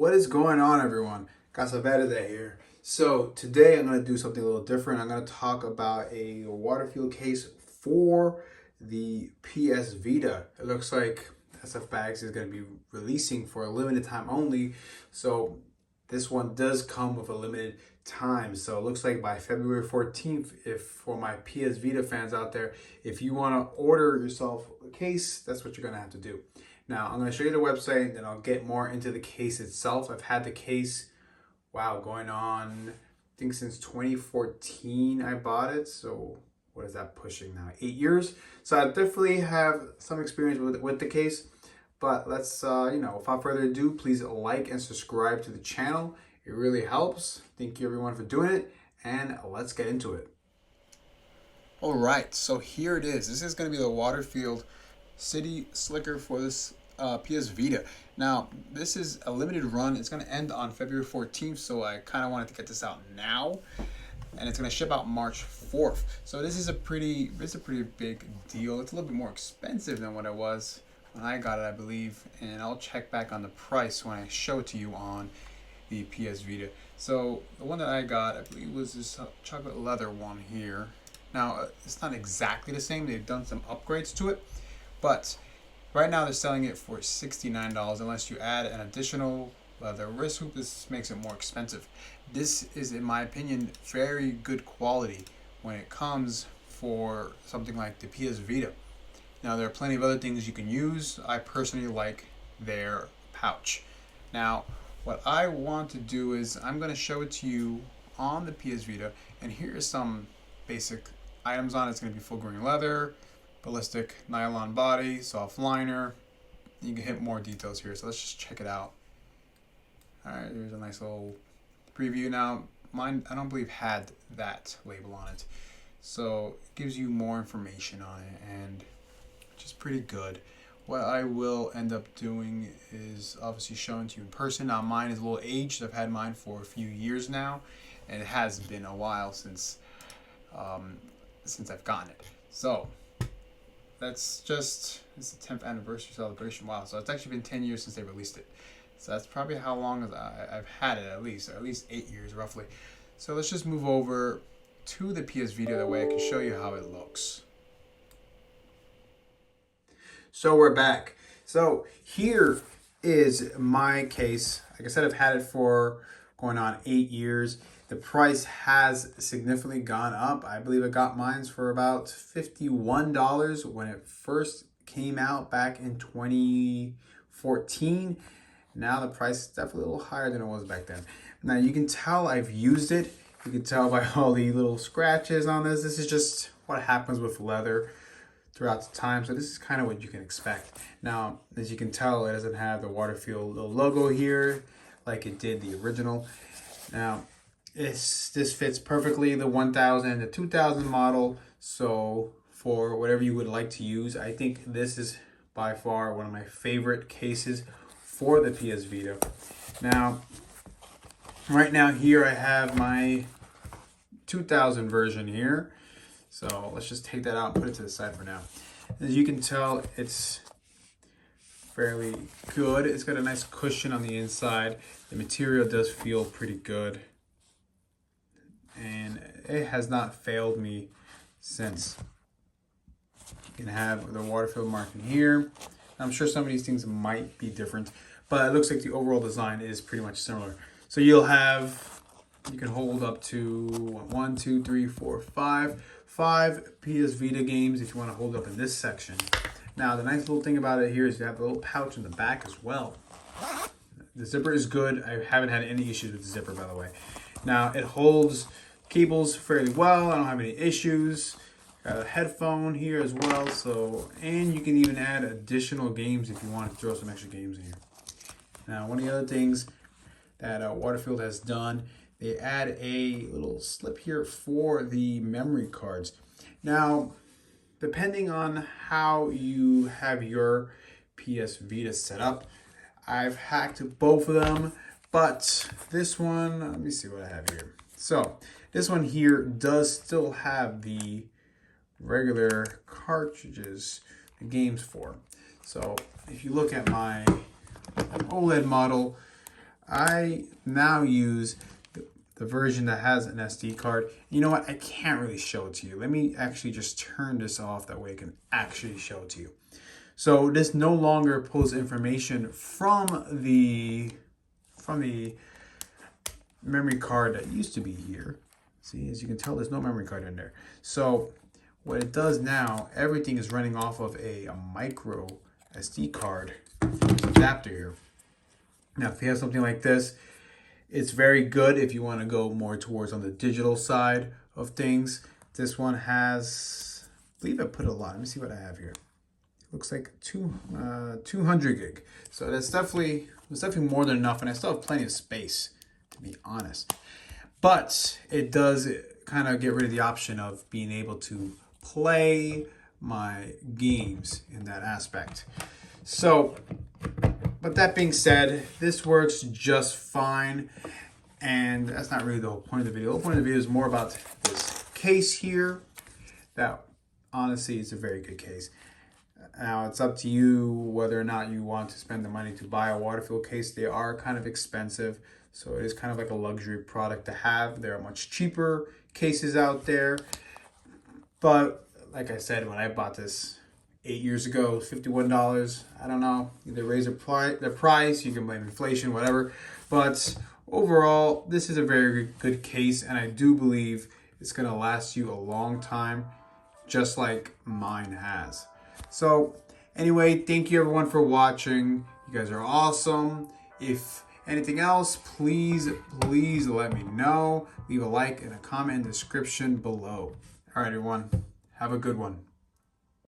What is going on, everyone? Casaverde here. So today I'm going to do something a little different. I'm going to talk about a Waterfield case for the PS Vita. It looks like SF Bags is going to be releasing for a limited time only. So this one does come with a limited time. So it looks like by February 14th, if for my PS Vita fans out there, if you want to order yourself a case, that's what you're going to have to do. Now, I'm going to show you the website, then I'll get more into the case itself. I've had the case, going on, I think since 2014 I bought it. So what is that pushing now? 8 years. So I definitely have some experience with the case. But let's, without further ado, please like and subscribe to the channel. It really helps. Thank you everyone for doing it. And let's get into it. All right, so here it is. This is going to be the Waterfield Cityslicker for this PS Vita. Now, this is a limited run. It's going to end on February 14th, so I kind of wanted to get this out now. And it's going to ship out March 4th. So this is a pretty big deal. It's a little bit more expensive than what it was when I got it, I believe. And I'll check back on the price when I show it to you on the PS Vita. So the one that I got, I believe, was this chocolate leather one here. Now, it's not exactly the same. They've done some upgrades to it. But right now they're selling it for $69 unless you add an additional leather wrist hoop. This makes it more expensive. This is, in my opinion, very good quality when it comes for something like the PS Vita. Now, there are plenty of other things you can use. I personally like their pouch. Now, what I want to do is I'm going to show it to you on the PS Vita, and here are some basic items on it. It's going to be full grain leather, ballistic nylon body, soft liner. You can hit more details here, so let's just check it out. Alright, there's a nice little preview. Now, mine, I don't believe, had that label on it. So, it gives you more information on it, and which is pretty good. What I will end up doing is obviously showing to you in person. Now, mine is a little aged. I've had mine for a few years now, and it has been a while since I've gotten it. So, it's the 10th anniversary celebration. Wow, so it's actually been 10 years since they released it. So that's probably how long as I've had it, at least 8 years roughly. So let's just move over to the PS Vita, that way I can show you how it looks. So we're back. So here is my case. Like I said, I've had it for going on 8 years. The price has significantly gone up. I believe I got mine for about $51 when it first came out back in 2014. Now the price is definitely a little higher than it was back then. Now you can tell I've used it. You can tell by all the little scratches on this. This is just what happens with leather throughout the time. So this is kind of what you can expect. Now, as you can tell, it doesn't have the Waterfield little logo here like it did the original. Now, this fits perfectly the 1000 and the 2000 model. So for whatever you would like to use, I think this is by far one of my favorite cases for the PS Vita. Now, right now here I have my 2000 version here. So let's just take that out and put it to the side for now. As you can tell, it's fairly good. It's got a nice cushion on the inside. The material does feel pretty good. And it has not failed me since. You can have the Waterfield marking here. I'm sure some of these things might be different, but it looks like the overall design is pretty much similar. So you can hold up to 1, 2, 3, 4, 5 PS Vita games if you want to hold up in this section. Now, the nice little thing about it here is you have a little pouch in the back as well. The zipper is good. I haven't had any issues with the zipper, by the way. Now, it holds cables fairly well. I don't have any issues. Got a headphone here as well. And you can even add additional games if you want to throw some extra games in here. Now, one of the other things that Waterfield has done, they add a little slip here for the memory cards. Now, depending on how you have your PS Vita set up, I've hacked both of them, but this one, let me see what I have here. So, this one here does still have the regular cartridges, the games for. So, if you look at my OLED model, I now use the version that has an SD card. You know what? I can't really show it to you. Let me actually just turn this off. That way I can actually show it to you. So this no longer pulls information from the memory card that used to be here. See, as you can tell, there's no memory card in there. So what it does now, everything is running off of a micro SD card adapter here. Now, if you have something like this, it's very good if you want to go more towards on the digital side of things. This one has, I believe I put a lot. Let me see what I have here. It looks like 200 gig. So that's definitely more than enough, and I still have plenty of space, to be honest. But it does kind of get rid of the option of being able to play my games in that aspect. So, but that being said, this works just fine, and that's not really the whole point of the video. The whole point of the video is more about this case here. That honestly is a very good case. Now it's up to you whether or not you want to spend the money to buy a Waterfield case. They are kind of expensive, so it is kind of like a luxury product to have. There are much cheaper cases out there, but like I said, when I bought this 8 years ago, $51. I don't know. Either raise the price, you can blame inflation, whatever. But overall, this is a very good case, and I do believe it's going to last you a long time, just like mine has. So anyway, thank you everyone for watching. You guys are awesome. If anything else, please let me know. Leave a like and a comment in the description below. All right, everyone. Have a good one.